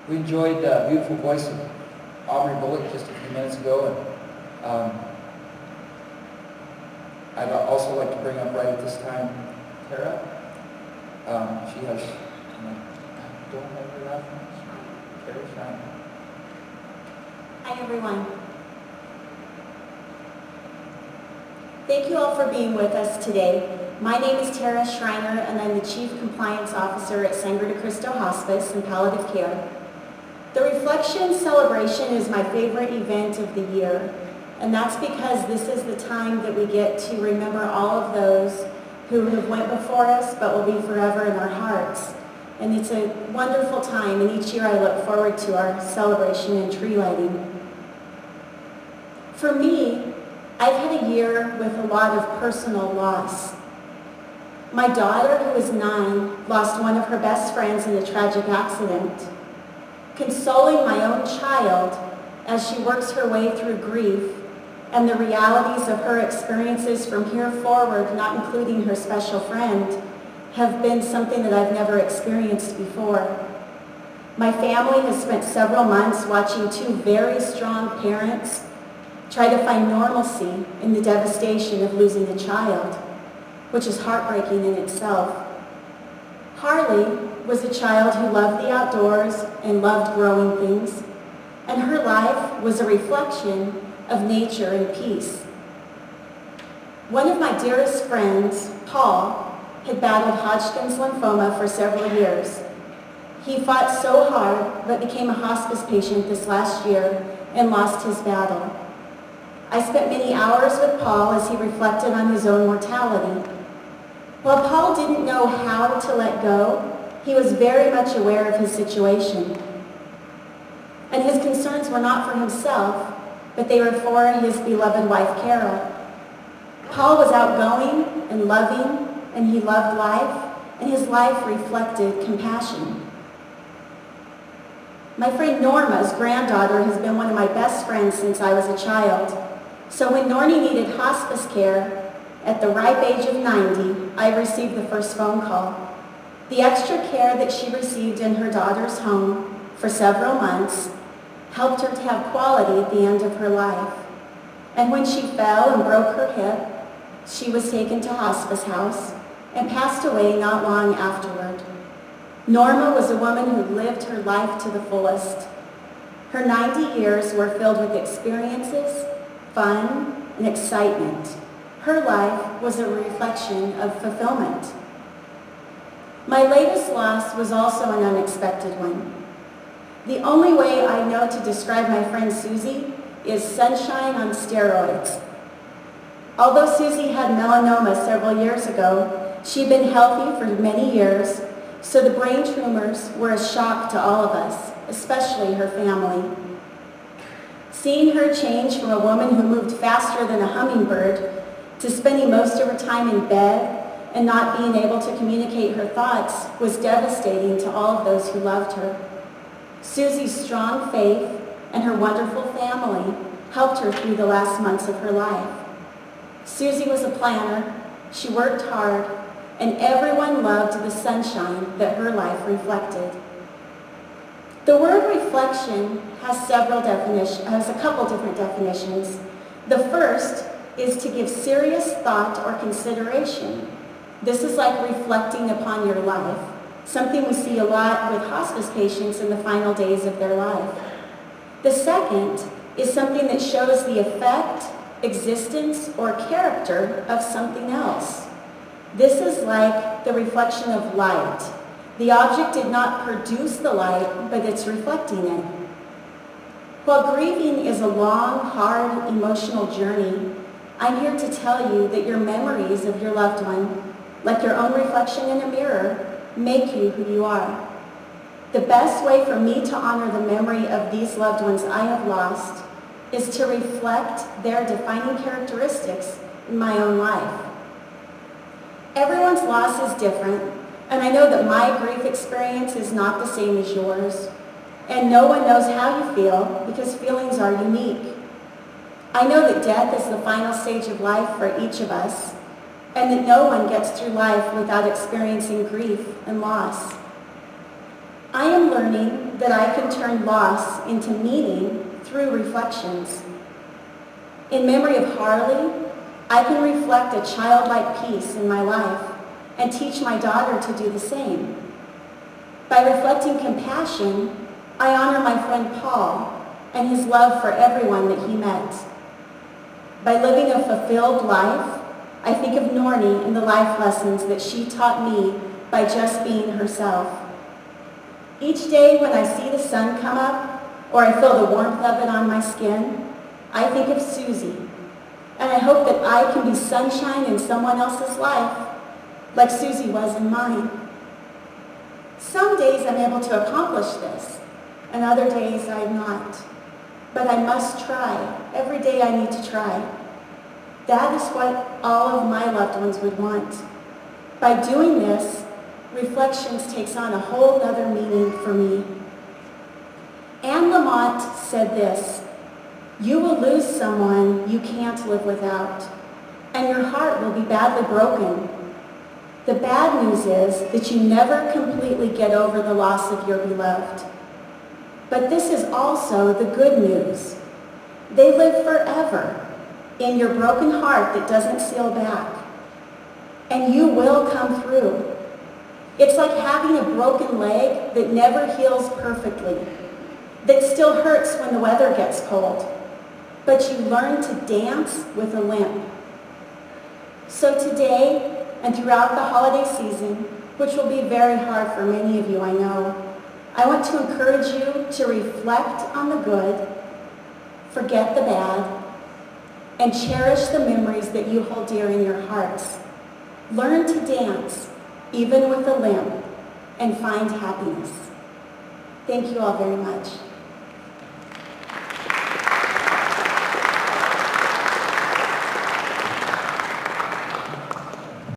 We enjoyed the beautiful voice of Aubrey Bullock just a few minutes ago, and I'd also like to bring up right at this time Tarrah. She has, don't have her last name, Tarrah Schreiner. Hi everyone. Thank you all for being with us today. My name is Tarrah Schreiner and I'm the Chief Compliance Officer at Sangre de Cristo Hospice and Palliative Care. The Reflections celebration is my favorite event of the year, and that's because this is the time that we get to remember all of those who have went before us but will be forever in our hearts. And it's a wonderful time, and each year I look forward to our celebration and tree lighting. For me, I've had a year with a lot of personal loss. My daughter, who is 9, lost one of her best friends in a tragic accident. Consoling my own child as she works her way through grief and the realities of her experiences from here forward, not including her special friend, have been something that I've never experienced before. My family has spent several months watching 2 very strong parents try to find normalcy in the devastation of losing a child, which is heartbreaking in itself. Harley was a child who loved the outdoors and loved growing things, and her life was a reflection of nature and peace. One of my dearest friends, Paul, had battled Hodgkin's lymphoma for several years. He fought so hard but became a hospice patient this last year and lost his battle. I spent many hours with Paul as he reflected on his own mortality. While Paul didn't know how to let go, he was very much aware of his situation. And his concerns were not for himself, but they were for his beloved wife, Carol. Paul was outgoing and loving, and he loved life, and his life reflected compassion. My friend Norma's granddaughter has been one of my best friends since I was a child. So when Nornie needed hospice care, at the ripe age of 90, I received the first phone call. The extra care that she received in her daughter's home for several months helped her to have quality at the end of her life. And when she fell and broke her hip, she was taken to hospice house and passed away not long afterward. Norma was a woman who lived her life to the fullest. Her 90 years were filled with experiences, fun, and excitement. Her life was a reflection of fulfillment. My latest loss was also an unexpected one. The only way I know to describe my friend Susie is sunshine on steroids. Although Susie had melanoma several years ago, she'd been healthy for many years, so the brain tumors were a shock to all of us, especially her family. Seeing her change from a woman who moved faster than a hummingbird to spending most of her time in bed and not being able to communicate her thoughts was devastating to all of those who loved her. Susie's strong faith and her wonderful family helped her through the last months of her life. Susie was a planner, she worked hard, and everyone loved the sunshine that her life reflected. The word reflection has a couple different definitions. The first is to give serious thought or consideration. This is like reflecting upon your life, something we see a lot with hospice patients in the final days of their life. The second is something that shows the effect, existence, or character of something else. This is like the reflection of light. The object did not produce the light, but it's reflecting it. While grieving is a long, hard, emotional journey, I'm here to tell you that your memories of your loved one, like your own reflection in a mirror, make you who you are. The best way for me to honor the memory of these loved ones I have lost is to reflect their defining characteristics in my own life. Everyone's loss is different, and I know that my grief experience is not the same as yours, and no one knows how you feel because feelings are unique. I know that death is the final stage of life for each of us, and that no one gets through life without experiencing grief and loss. I am learning that I can turn loss into meaning through reflections. In memory of Harley, I can reflect a childlike peace in my life and teach my daughter to do the same. By reflecting compassion, I honor my friend Paul and his love for everyone that he met. By living a fulfilled life, I think of Nornie and the life lessons that she taught me by just being herself. Each day when I see the sun come up or I feel the warmth of it on my skin, I think of Susie, and I hope that I can be sunshine in someone else's life like Susie was in mine. Some days I'm able to accomplish this, and other days I'm not. But I must try. Every day I need to try. That is what all of my loved ones would want. By doing this, Reflections takes on a whole other meaning for me. Anne Lamott said this, "You will lose someone you can't live without, and your heart will be badly broken. The bad news is that you never completely get over the loss of your beloved. But this is also the good news. They live forever in your broken heart that doesn't seal back. And you will come through. It's like having a broken leg that never heals perfectly, that still hurts when the weather gets cold, but you learn to dance with a limp." So today, and throughout the holiday season, which will be very hard for many of you, I know, I want to encourage you to reflect on the good, forget the bad, and cherish the memories that you hold dear in your hearts. Learn to dance, even with a limp, and find happiness. Thank you all very much.